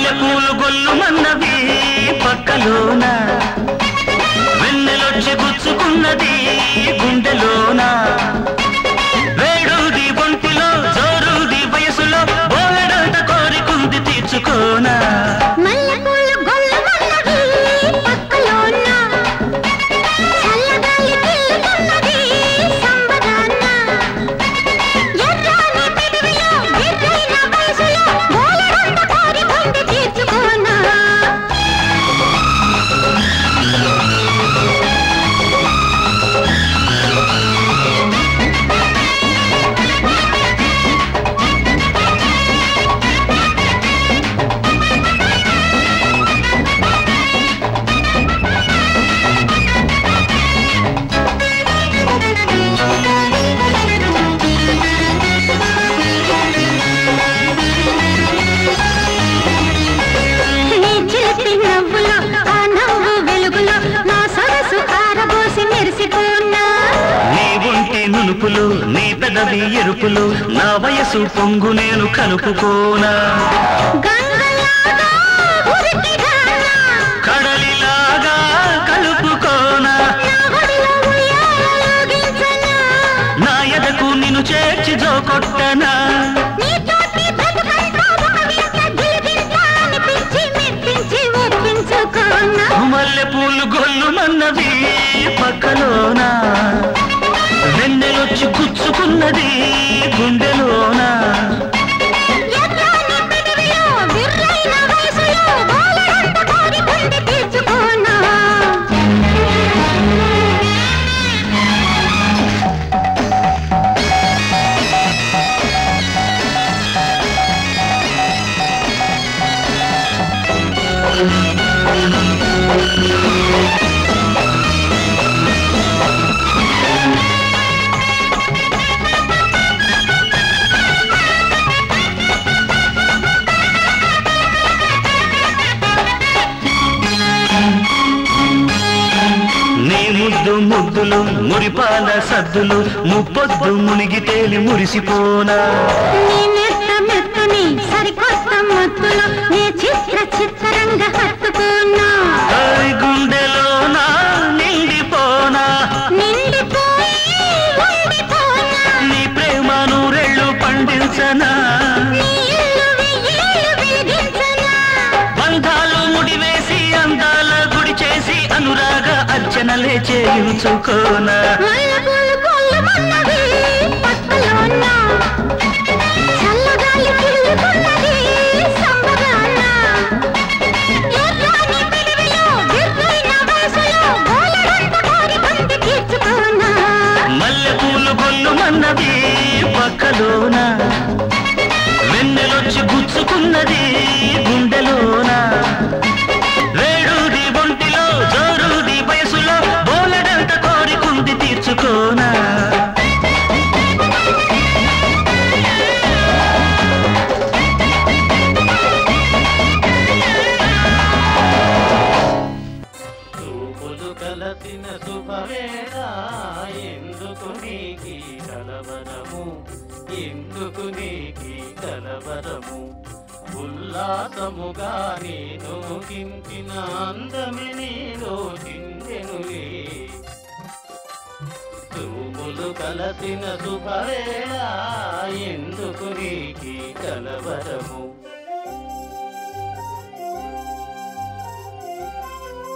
మల్లెపూలు గొల్లుమన్నవి పక్కలోన వెన్నెలొచ్చి గుచ్చుకున్నది గుండెలోన వేడుది ఒంటిలో జోరుది వయసులో బోలెడంత కోరికుంది తీర్చుకోనా నీ పెదవి ఎరుపులు నా వయసు పొంగు నేను కలుపుకోనా కడలిలాగా కలుపుకోనా నా ఎదకు నిన్ను చేర్చి జోకొట్టనా మల్లెపూలు గొల్లుమన్నవి పక్కలోనా వెన్నెలొచ్చి గుచ్చుకున్నది గుండెలోన ముద్దులు మురిపాల సద్దులు ముప్పొద్దు మునిగి తేలి మురిసిపోనా గుండెలోనా నిండిపోనా నీ ప్రేమ నూరెళ్ళు పండించనా బంధాలు ముడివేసి అందాల గుడి చేసి అనురాగ అర్చనలే చేయించుకోనా మల్లెపూలు గొల్లుమన్నది పక్కలోన వెన్నెలొచ్చి గుచ్చుకున్నది గుండెలోన వేడుది ఒంటిలో జోరుది వయసులో బోలెడంత కోరికుంది తీర్చుకోనా చూపులు కలసిన శుభవేళ ఎందుకు నీకి కలవరము ఎందుకు నీకి కలవరము ఉల్లాసముగా నేను కించిన అందమి నీలో చిందెనులే చూపులు కలసిన శుభవేళ ఎందుకు నీకి కలవరము